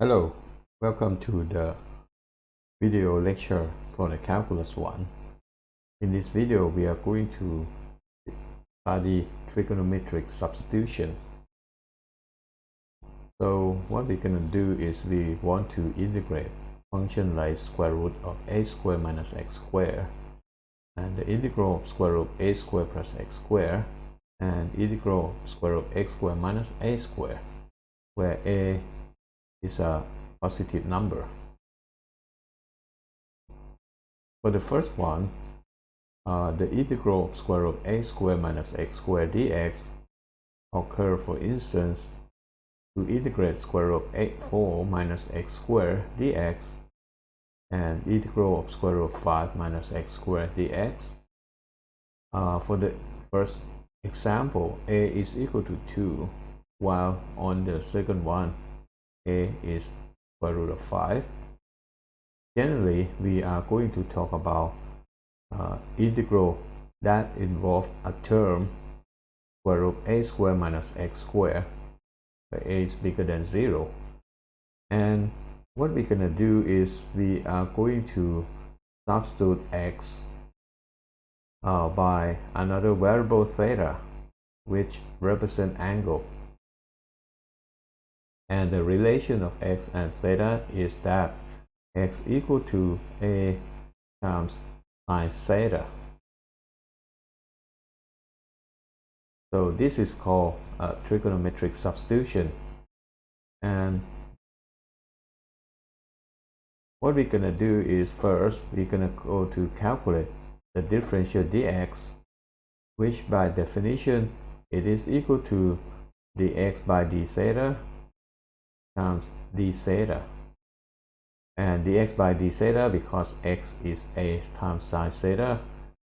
Hello, welcome to the video lecture for the Calculus 1. In this video, we are going to study trigonometric substitution. So what we're going to do is we want to integrate function like square root of a squared minus x squared, and the integral of square root of a squared plus x squared, and integral of square root of x squared minus a squared, where a is a positive number. For the first one, the integral of square root of a squared minus x squared dx occur, for instance, to integrate square root of 4 minus x squared dx and integral of square root of 5 minus x squared dx. For the first example, a is equal to 2, while on the second one, a is square root of 5. Generally, we are going to talk about integral that involve a term square root of a squared minus x squared, where a is bigger than 0. And what we're going to do is we are going to substitute x by another variable theta, which represent angle. And the relation of x and theta is that x equal to a times sine theta. So this is called a trigonometric substitution. And what we're going to do is first we're going to go to calculate the differential dx, which by definition it is equal to dx by d theta times d theta. And dx by d theta, because x is a times sine theta,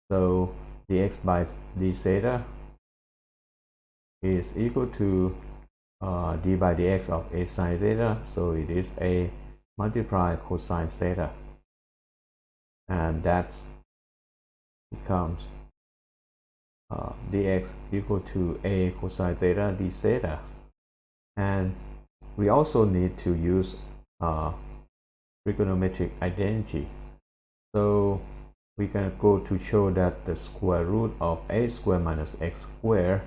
so dx by d theta is equal to d by dx of a sine theta, so it is a multiply cosine theta, and that becomes dx equal to a cosine theta d theta. And we also need to use trigonometric identity. So we can go to show that the square root of a squared minus x squared,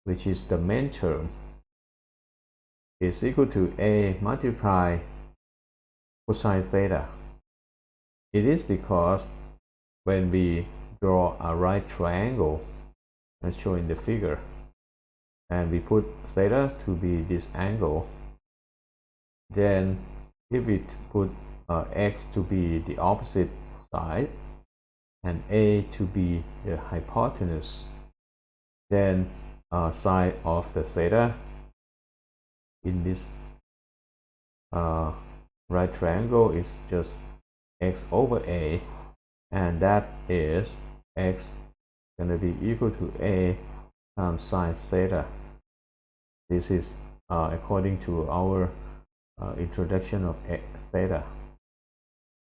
which is the main term, is equal to a multiply cosine theta. It is because when we draw a right triangle, as shown in the figure, and we put theta to be this angle, then if we put x to be the opposite side and a to be the hypotenuse, then side of the theta in this right triangle is just x over a, and that is x going to be equal to a times sine theta. This is according to our introduction of theta.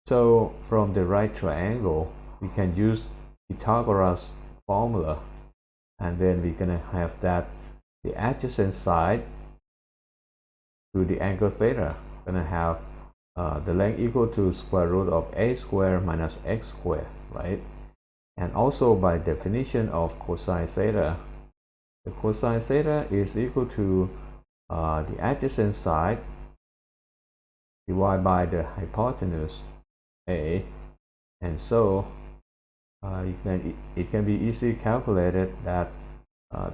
So from the right triangle, we can use Pythagoras formula, and then we're going to have that the adjacent side to the angle theta going to have the length equal to square root of a squared minus x squared, right? And also by definition of cosine theta, the cosine theta is equal to the adjacent side divided by the hypotenuse a, and so it can be easily calculated that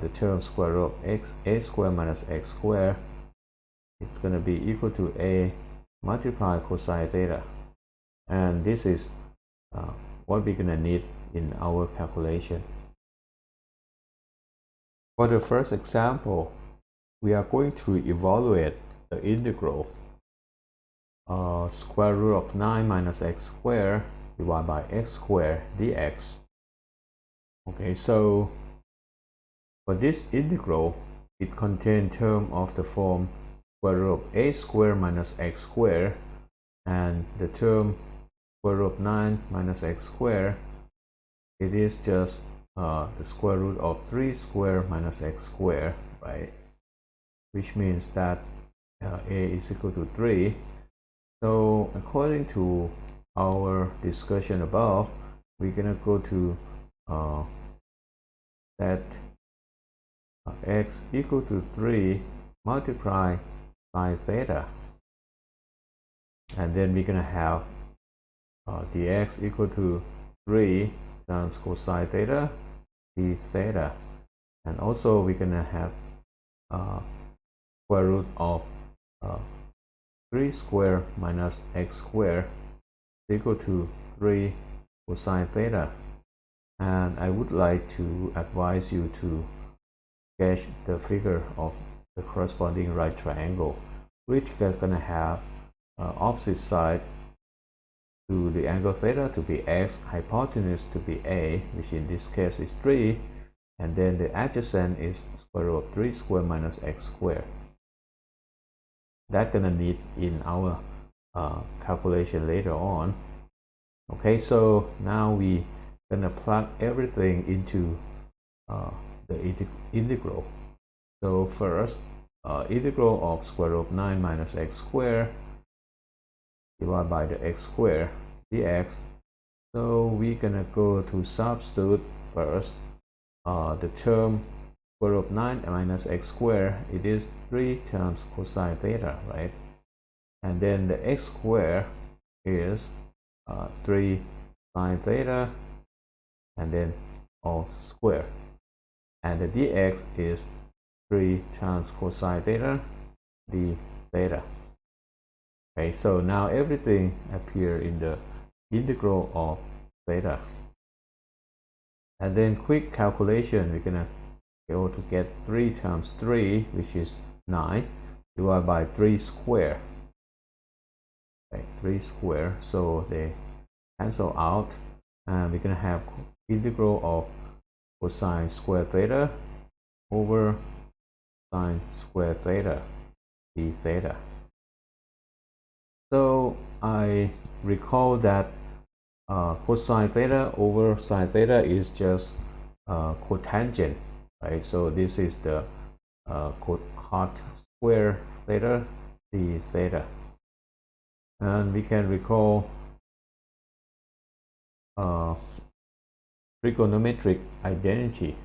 the term square root of a squared minus x squared is going to be equal to a multiply cosine theta, and this is what we're going to need in our calculation. For the first example, we are going to evaluate the integral square root of 9 minus x squared divided by x squared dx. Okay, so for this integral, it contains term of the form square root of a squared minus x squared, and the term square root of 9 minus x squared, it is just the square root of 3 squared minus x squared, right? Which means that a is equal to 3. So according to our discussion above, we're gonna go to set x equal to 3 multiply sine theta, and then we're gonna have dx equal to 3 times cosine theta d theta, and also we're gonna have square root of 3 square minus x square equal to 3 cosine theta. And I would like to advise you to sketch the figure of the corresponding right triangle, which is gonna have opposite side to the angle theta to be x, hypotenuse to be a, which in this case is 3, and then the adjacent is square root of 3 square minus x square. That's gonna need in our calculation later on. Okay, so now we gonna plug everything into the integral. So first, integral of square root of 9 minus x square divided by the x square dx. So we're gonna go to substitute first. The term square root of 9 minus x square, it is 3 times cosine theta, right? And then the x square is 3 sine theta, and then all square, and the dx is 3 times cosine theta d theta. Okay, so now everything appear in the integral of theta, and then quick calculation, we're gonna be able to get 3 times 3, which is 9, divided by 3 square. Okay, 3 square, so they cancel out, and we're gonna have integral of cosine square theta over sine square theta d theta. So I recall that cosine theta over sine theta is just cotangent, right? So this is the cot square theta d theta, and we can recall trigonometric identity.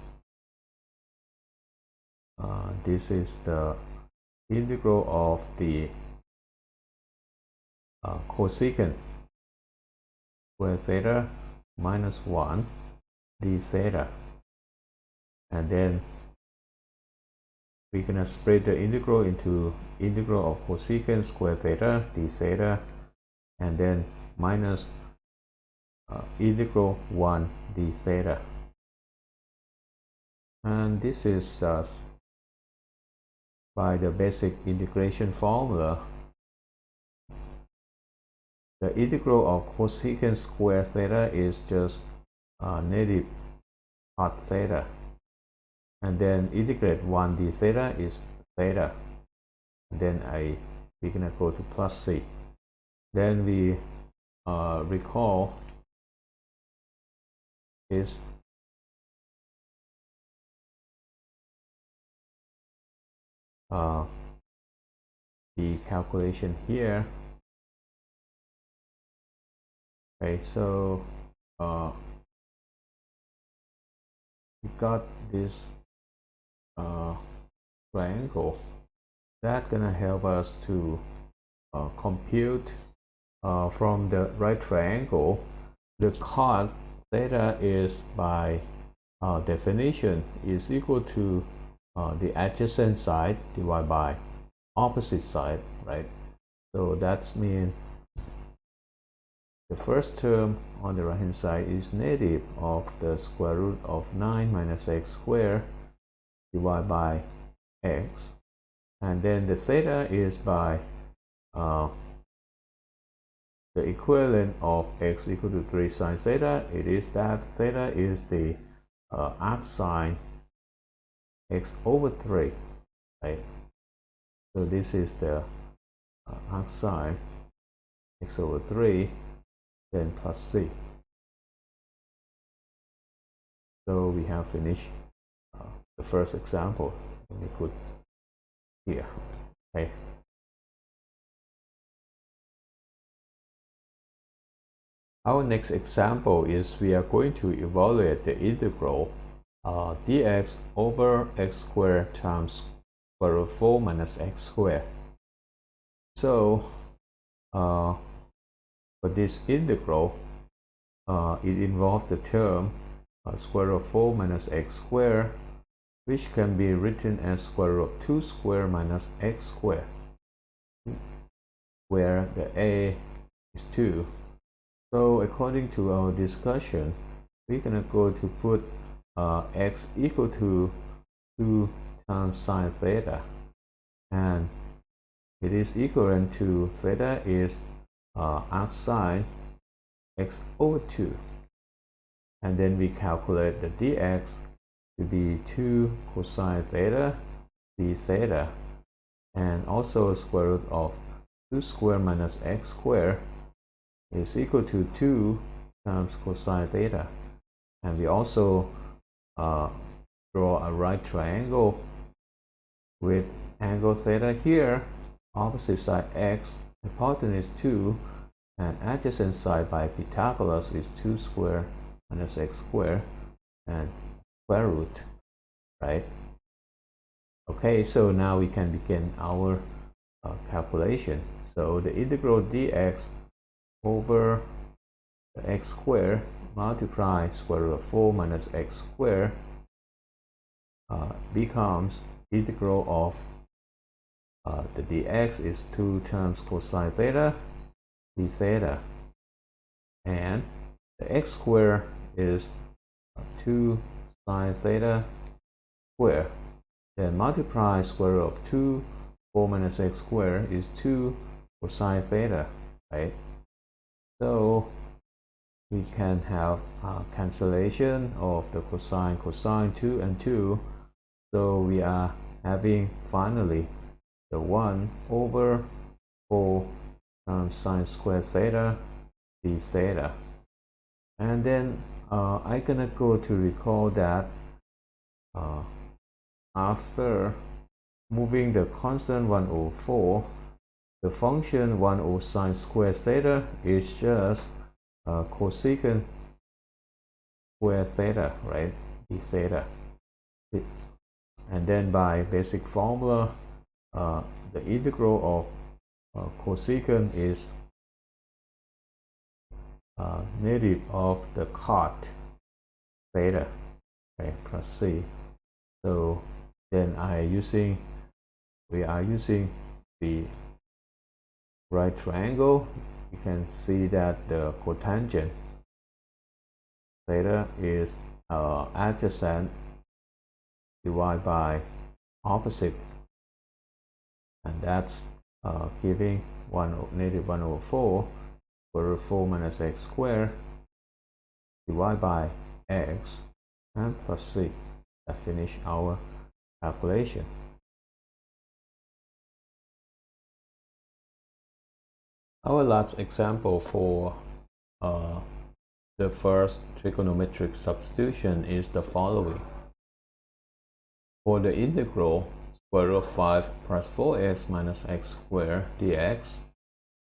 This is the integral of the cosecant square theta minus 1 d theta, and then we're gonna split the integral into integral of cosecant square theta d theta, and then minus integral 1 d theta, and this is by the basic integration formula. The integral of cosecant square theta is just negative cot theta, and then integrate 1 d theta is theta, and then we're gonna go to plus c. Then we recall is the calculation here. Okay, so we got this triangle that's gonna help us to compute from the right triangle. The cot theta is by definition is equal to the adjacent side divided by opposite side, right? So that means the first term on the right hand side is negative of the square root of 9 minus x squared divided by x, and then the theta is by the equivalent of x equal to 3 sine theta. It is that theta is the arc sine x over 3, right? So this is the arc sine x over 3, then plus c. So we have finished the first example. Let me put here. Okay. Our next example is we are going to evaluate the integral dx over x squared times square root 4 minus x squared. So for this integral, it involves the term square root of 4 minus x squared, which can be written as square root of 2 squared minus x squared, where the a is 2. So according to our discussion, we're gonna go to put x equal to 2 times sine theta, and it is equivalent to theta is arc sine x over 2, and then we calculate the dx to be 2 cosine theta d theta, and also square root of 2 squared minus x squared is equal to 2 times cosine theta. And we also draw a right triangle with angle theta here, opposite side x, hypotenuse 2, and adjacent side by Pythagoras is 2 squared minus x squared and square root, right? Okay, so now we can begin our calculation. So the integral dx over the x squared multiply square root of 4 minus x squared becomes integral of the dx is 2 times cosine theta d theta, and the x squared is 2 sine theta squared, then multiply square root of 2 4 minus x squared is 2 cosine theta, right? So we can have cancellation of the cosine 2 and 2, so we are having finally the 1 over 4 times sine squared theta d theta. And then I'm gonna go to recall that after moving the constant 1 over 4, the function 1 over sine squared theta is just cosecant square theta, right? D theta. And then by basic formula, the integral of cosecant is negative of the cot theta, okay, plus c. So then we are using the right triangle. You can see that the cotangent theta is adjacent divided by opposite, and that's giving negative 1 over 4 square root 4 minus x squared divided by x and plus c. That finish our calculation. Our last example for the first trigonometric substitution is the following. For the integral square root of 5 plus 4x minus x squared dx,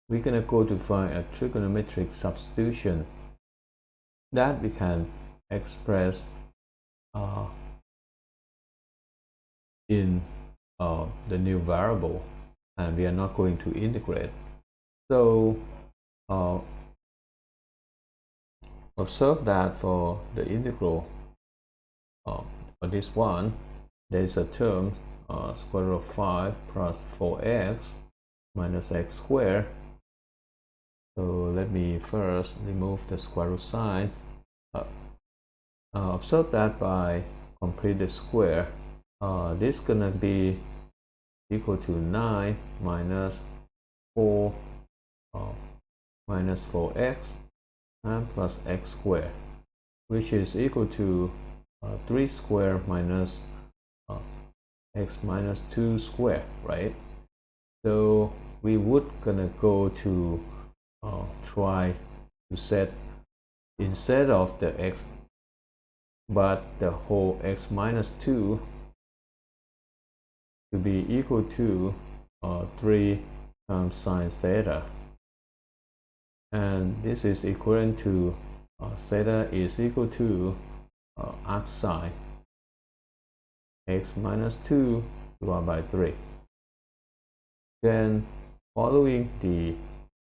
we're gonna go to find a trigonometric substitution that we can express in the new variable, and we are not going to integrate. So observe that for the integral for this one, there is a term square root of 5 plus 4x minus x squared. So let me first remove the square root sign. Observe that by complete the square, this is gonna be equal to 9 minus 4 minus 4x and plus x squared, which is equal to 3 squared minus x minus 2 squared, right? So we would gonna go to try to set, instead of the x but the whole x minus 2 to be equal to 3 times sine theta, and this is equivalent to theta is equal to arc sine x minus 2 divided by 3. Then following the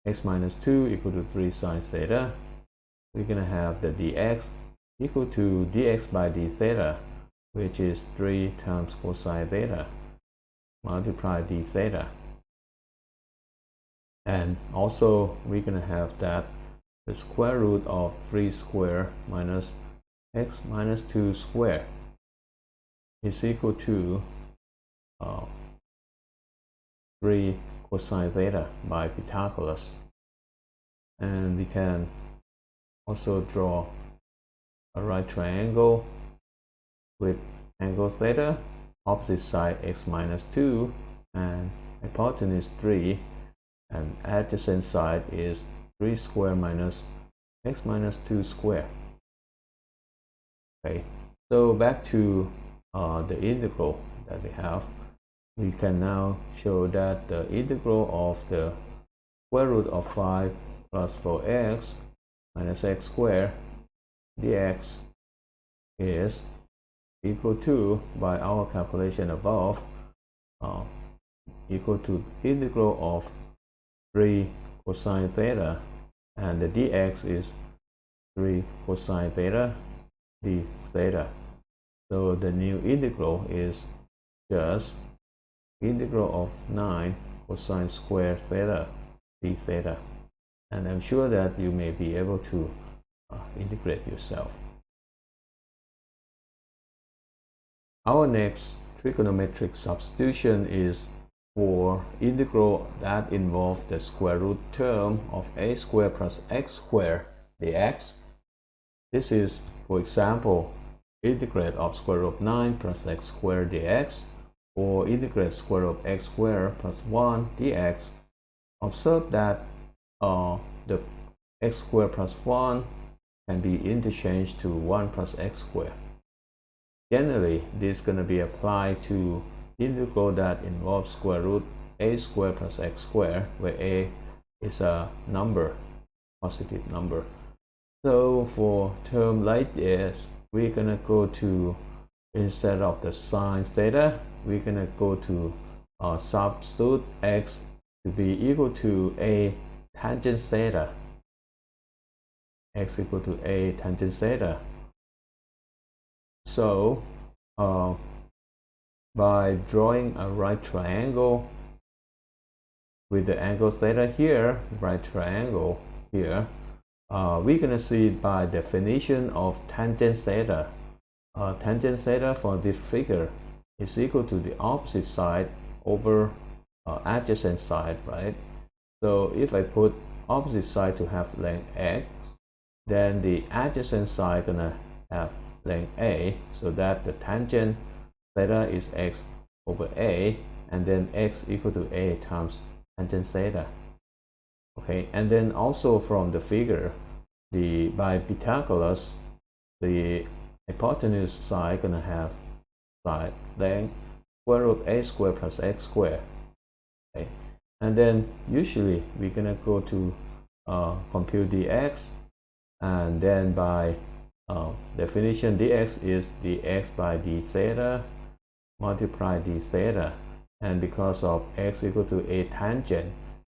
x minus 2 equal to 3 sine theta, we're going to have the dx equal to dx by d theta, which is 3 times cosine theta multiply d theta. And also we're going to have that the square root of 3 square minus x minus 2 square is equal to 3 cosine theta by Pythagoras. And we can also draw a right triangle with angle theta, opposite side x minus 2 and hypotenuse 3, and adjacent side is 3 square minus x minus 2 square. Okay, so back to the integral that we have. We can now show that the integral of the square root of 5 plus 4x minus x squared dx is equal to, by our calculation above, equal to integral of 3 cosine theta, and the dx is 3 cosine theta d theta. So the new integral is just integral of 9 cosine squared theta d theta. And I'm sure that you may be able to integrate yourself. Our next trigonometric substitution is for integral that involves the square root term of a squared plus x squared dx. This is, for example, integrate of square root of 9 plus x squared dx, or integrate square root of x squared plus 1 dx. Observe that the x squared plus 1 can be interchanged to 1 plus x squared. Generally, this is going to be applied to integral that involves square root a squared plus x squared, where a is a number, positive number. So for term like this, we're going to go to, instead of the sine theta, we're going to go to substitute x to be equal to a tangent theta. X equal to a tangent theta. So by drawing a right triangle with the angle theta here, right triangle here, we're going to see by definition of tangent theta. Tangent theta for this figure is equal to the opposite side over adjacent side, right? So if I put opposite side to have length x, then the adjacent side gonna have length a, so that the tangent theta is x over a, and then x equal to a times tangent theta. Okay, and then also from the figure, by Pythagoras, the hypotenuse side gonna have side length square root of a squared plus x squared. Okay, and then usually we're gonna go to compute dx, and then by definition, dx is dx by d theta multiply d theta, and because of x equal to a tangent,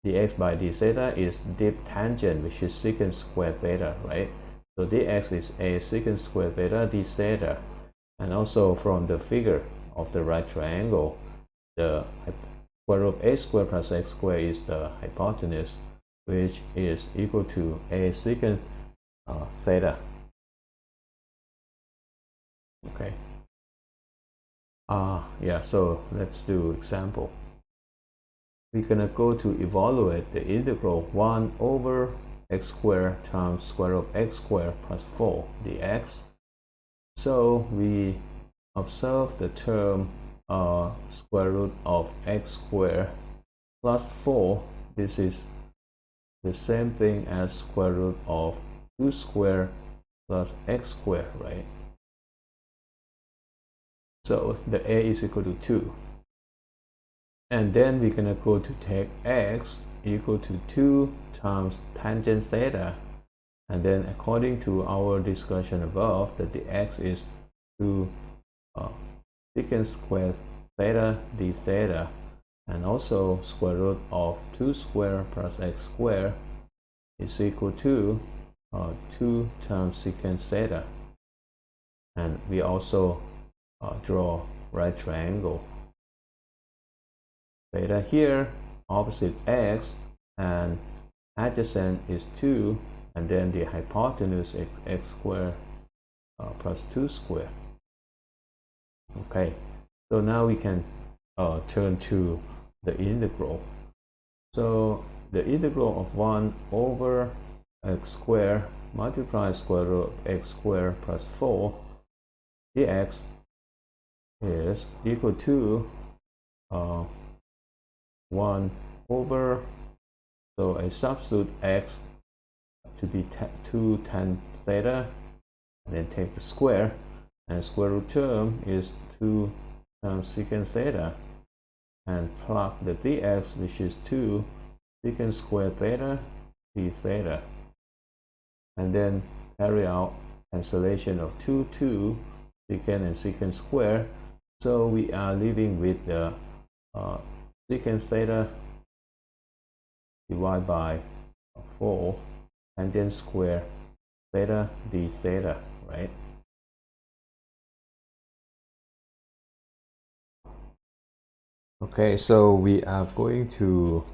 dx by d theta is dip tangent, which is secant squared theta, right? So dx is a secant squared theta d theta. And also from the figure of the right triangle, the square root of a squared plus x squared is the hypotenuse, which is equal to a secant theta. Okay. Yeah, so let's do example. We're gonna go to evaluate the integral 1 over x squared times square root of x squared plus 4 dx. So we observe the term square root of x squared plus 4. This is the same thing as square root of 2 squared plus x squared, right? So the a is equal to 2. And then we're gonna go to take x equal to 2 times tangent theta, and then according to our discussion above that the x is 2 secant squared theta d theta, and also square root of 2 square plus x square is equal to 2 times secant theta. And we also draw right triangle. Theta here, opposite x, and adjacent is 2, and then the hypotenuse x squared plus 2 squared. Okay, so now we can turn to the integral. So the integral of 1 over x squared multiplied square root of x squared plus 4 dx is equal to 1 over, so I substitute x to be 2 tan theta, and then take the square, and square root term is 2 times secant theta, and plug the dx, which is 2 secant squared theta d theta, and then carry out cancellation of 2 secant and secant square. So we are leaving with the secant theta divided by 4 tangent square theta d theta, right? Okay, so we are going to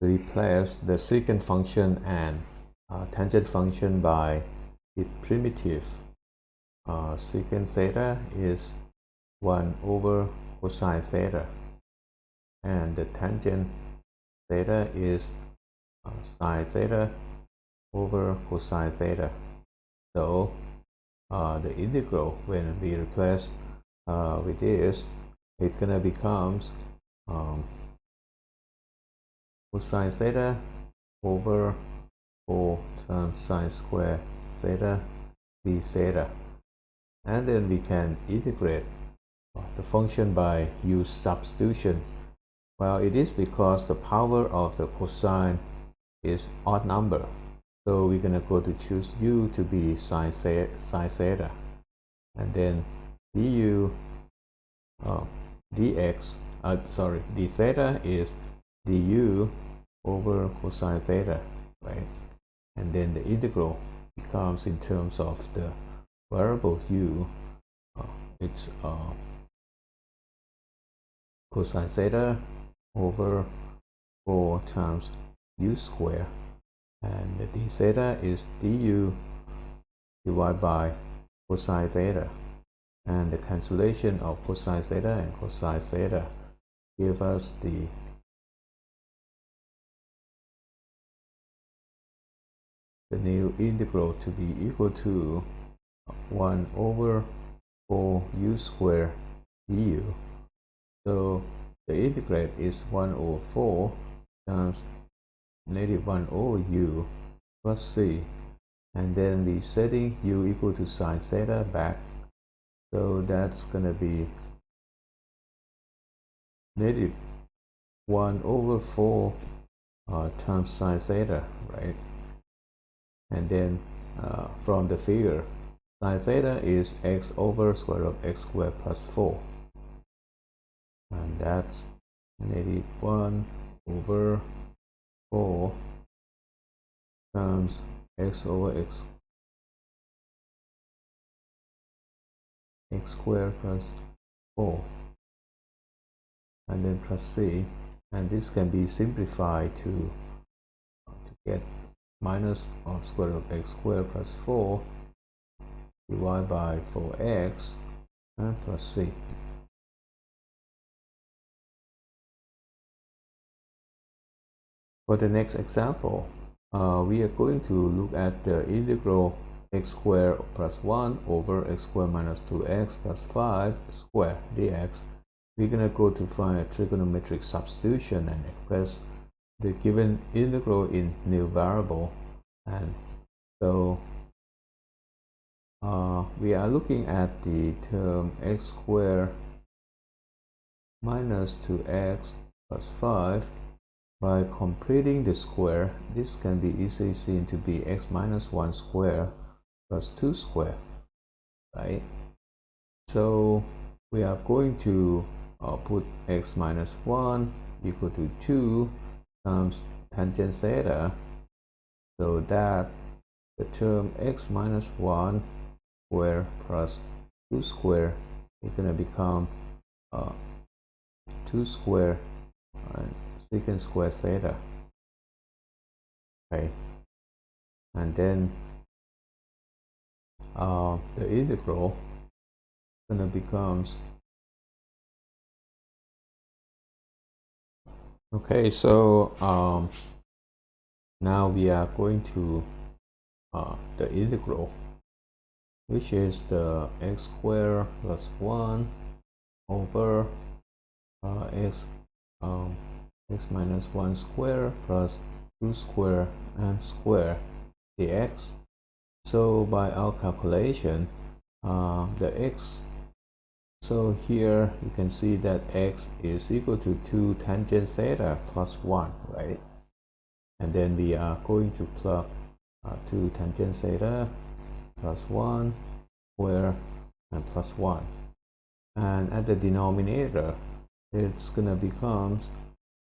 replace the secant function and tangent function by its primitive. Secant theta is 1 over cosine theta, and the tangent theta is sine theta over cosine theta. So the integral, when we replace with this, it's gonna becomes cosine theta over 4 times sine square theta d theta, and then we can integrate the function by use substitution. Well, it is because the power of the cosine is odd number, so we're gonna go to choose u to be sine theta, and then du dx d theta is du over cosine theta, right? And then the integral becomes, in terms of the variable u, it's cosine theta over 4 times u square, and the d theta is du divided by cosine theta, and the cancellation of cosine theta and cosine theta give us the new integral to be equal to 1 over 4 u square du. So the integrate is 1 over 4 times negative 1 over u plus c, and then we setting u equal to sine theta back, so that's gonna be negative 1 over 4 times sine theta, right? And then from the figure, sine theta is x over square root of x squared plus 4, and that's negative 1 over 4 times x over x squared plus 4, and then plus c, and this can be simplified to get minus of square root of x squared plus 4 divided by 4x and plus c. For the next example, we are going to look at the integral x squared plus 1 over x squared minus 2x plus 5 squared dx. We're going to go to find a trigonometric substitution and express the given integral in new variable. And so we are looking at the term x squared minus 2x plus 5. By completing the square, this can be easily seen to be x minus 1 square plus 2 square, right? So we are going to put x minus 1 equal to 2 times tangent theta, so that the term x minus 1 square plus 2 square is going to become 2 square secant square theta. Okay, and then the integral gonna becomes, okay, so now we are going to the integral, which is the x squared plus 1 over x minus 1 square plus 2 square and square dx. So by our calculation, the x, so here you can see that x is equal to 2 tangent theta plus 1, right? And then we are going to plug 2 tangent theta plus 1 square and plus 1. And at the denominator, it's gonna become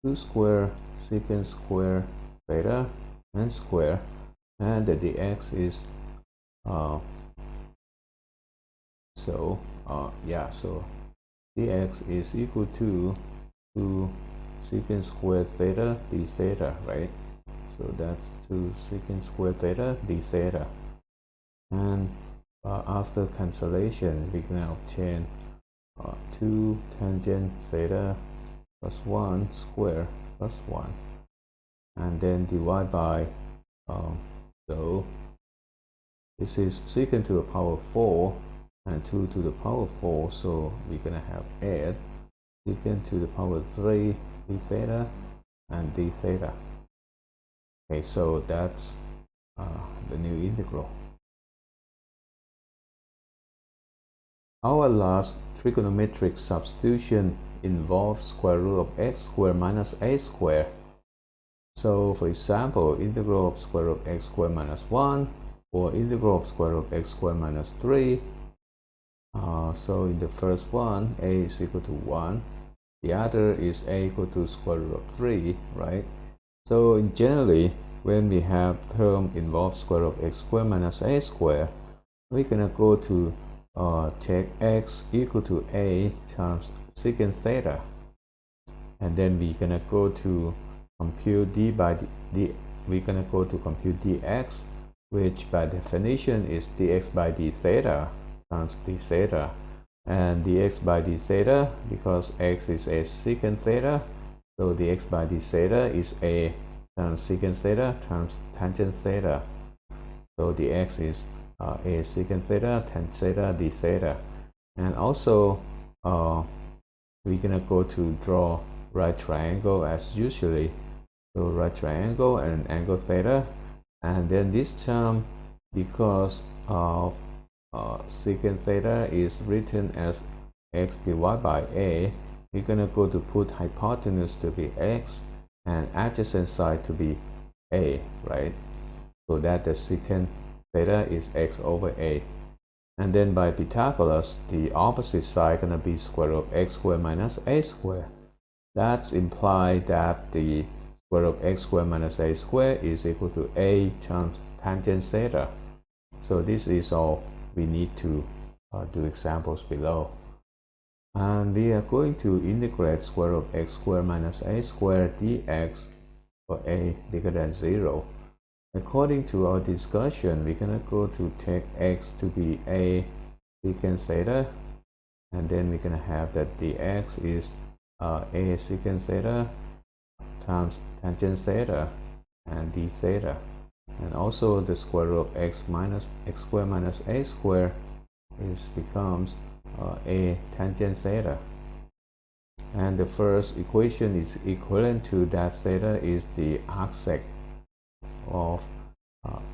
2 square secant square theta and square, and the dx is so dx is equal to 2 secant square theta d theta, right? So that's 2 secant square theta d theta, and after cancellation we can obtain 2 tangent theta plus 1 square plus 1, and then divide by so this is secant to the power 4 and 2 to the power 4, so we're gonna have add secant to the power 3 d theta and d theta. Okay, so that's the new integral. Our last trigonometric substitution involves square root of x squared minus a squared. So for example, integral of square root of x squared minus 1, or integral of square root of x squared minus 3. So in the first one, a is equal to 1. The other is a equal to square root of 3, right? So in generally, when we have term involve square root of x squared minus a squared, we're gonna go to take x equal to a times secant theta, and then we're gonna go to compute d by d. We're gonna go to compute dx, which by definition is dx by d theta times d theta, and dx by d theta, because x is a secant theta, so dx by d theta is a times secant theta times tangent theta, so dx is a secant theta tan theta d theta. And also we're gonna go to draw right triangle as usually, so right triangle and angle theta, and then this term, because of secant theta is written as x divided by a, we're gonna go to put hypotenuse to be x and adjacent side to be a, right? So that the secant theta is x over a. And then by Pythagoras, the opposite side gonna be square root of x squared minus a squared. That's implied that the square root of x squared minus a squared is equal to a times tangent theta. So this is all we need to do examples below. And we are going to integrate square root of x squared minus a squared dx for a bigger than 0. According to our discussion, we're gonna go to take x to be a secant theta, and then we're gonna have that dx is a secant theta times tangent theta and d theta, and also the square root of x squared minus a squared is becomes a tangent theta, and the first equation is equivalent to that theta is the arcsec of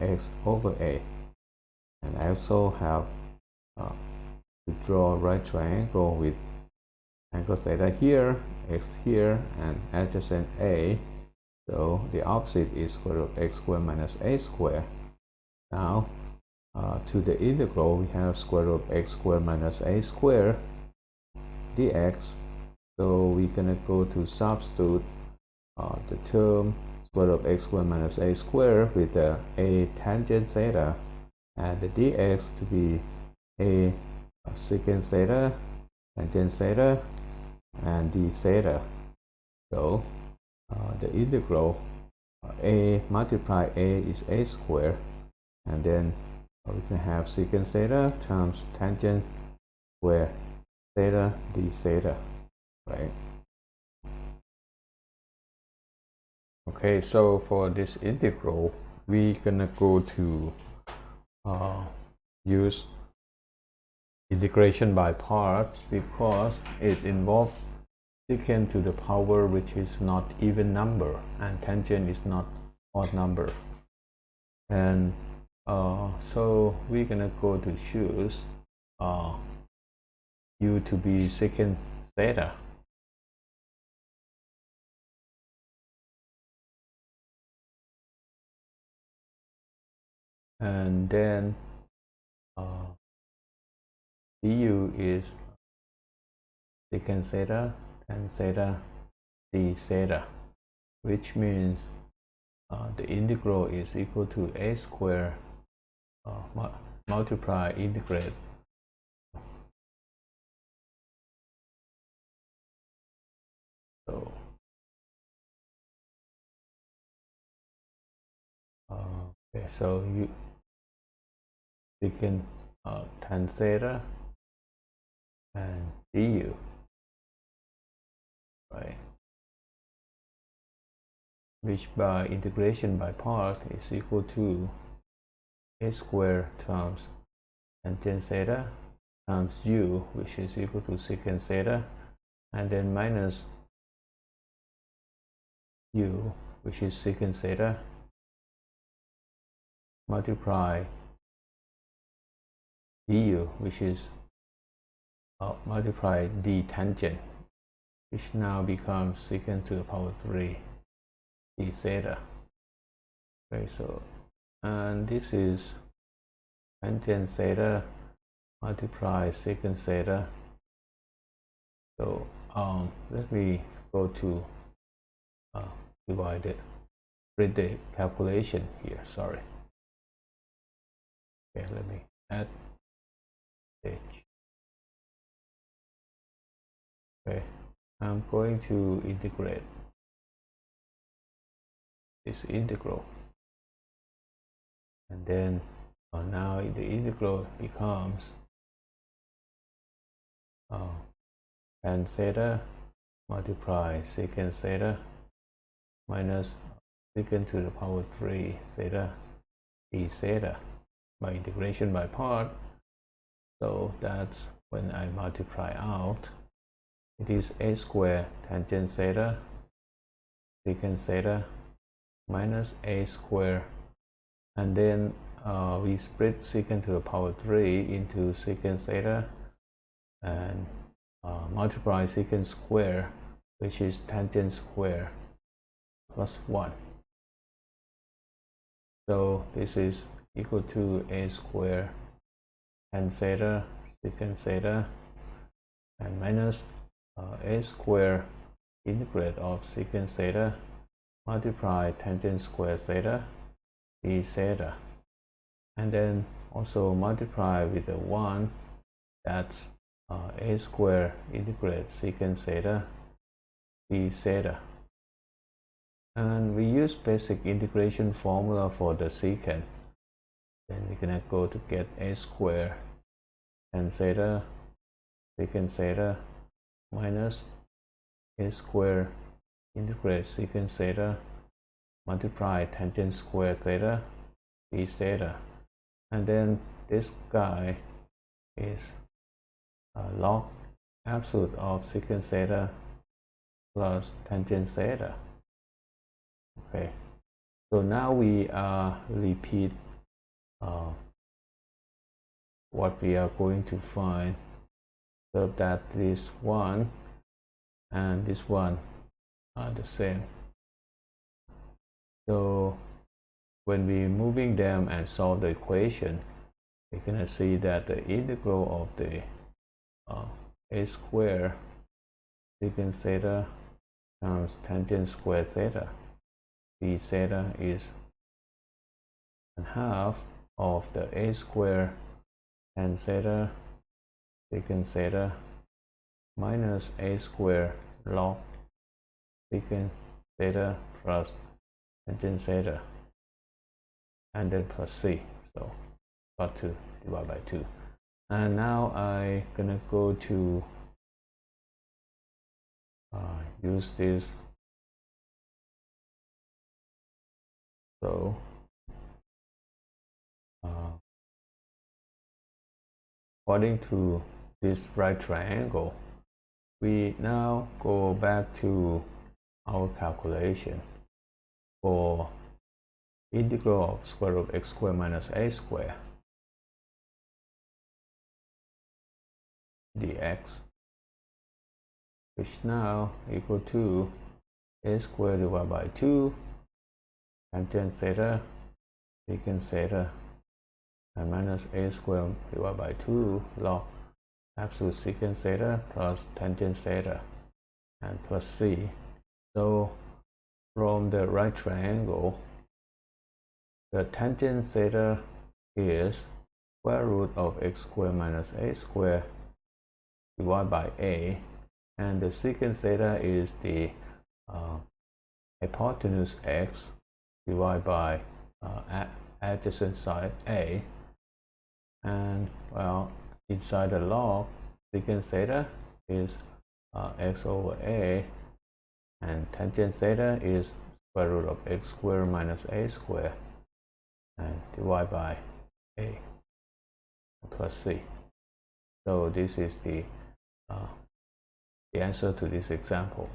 x over a. And I also have to draw a right triangle with and cos theta here, x here, and adjacent a. So the opposite is square root of x squared minus a squared. Now to the integral, we have square root of x squared minus a squared dx. So we're gonna go to substitute the term square root of x squared minus a squared with the a tangent theta, and the dx to be a secant theta, tangent theta, and d theta. So the integral a multiply a is a squared, and then we can have secant theta times tangent square theta d theta, right? Okay, so for this integral, we're gonna go to use integration by parts because it involves secant to the power which is not even number, and tangent is not odd number. And so we're gonna go to choose u to be secant theta. And then du is secant theta, tan theta, d theta, which means the integral is equal to a squared multiply integrate so okay, so you secant tan theta and du, right, which by integration by part is equal to a squared times tangent theta times u, which is equal to secant theta, and then minus u, which is secant theta, multiply du, which is multiply d tangent, which now becomes secant to the power 3 d theta. Okay, so and this is tangent theta multiply secant theta. So let me go to divide it, read the calculation here. Sorry. Okay, let me add page. Okay, I'm going to integrate this integral, and then now the integral becomes tan theta multiply secant theta minus secant to the power 3 theta d theta by integration by part. So that's when I multiply out, it is a squared tangent theta secant theta minus a squared, and then we split secant to the power 3 into secant theta and multiply secant square, which is tangent square, plus 1. So this is equal to a squared tan theta secant theta and minus a squared integrate of secant theta multiply tangent square theta d theta, and then also multiply with the 1, that's a squared integrate secant theta d theta. And we use basic integration formula for the secant. Then we're gonna go to get a squared tan theta secant theta minus a squared integrate secant theta multiply tangent square theta d theta, and then this guy is log absolute of secant theta plus tangent theta. Okay, so now we repeat what we are going to find, so that this 1 and this one are the same. So when we moving them and solve the equation, we're gonna see that the integral of the a square secant theta times tangent square theta. The theta is 1/2 of the a square tan theta secant theta minus a square log secant theta plus tangent theta, and then plus c. So got to divide by 2. And now I'm gonna go to use this. So according to this right triangle, we now go back to our calculation for integral of square root of x squared minus a squared dx, which now equal to a squared divided by 2 tangent theta secant theta and minus a squared divided by 2 log absolute secant theta plus tangent theta and plus c. So from the right triangle, the tangent theta is square root of x squared minus a squared divided by a, and the secant theta is the hypotenuse x divided by adjacent side a, and well, inside the log, secant theta is x over a, and tangent theta is square root of x squared minus a squared and divided by a plus c. So this is the answer to this example.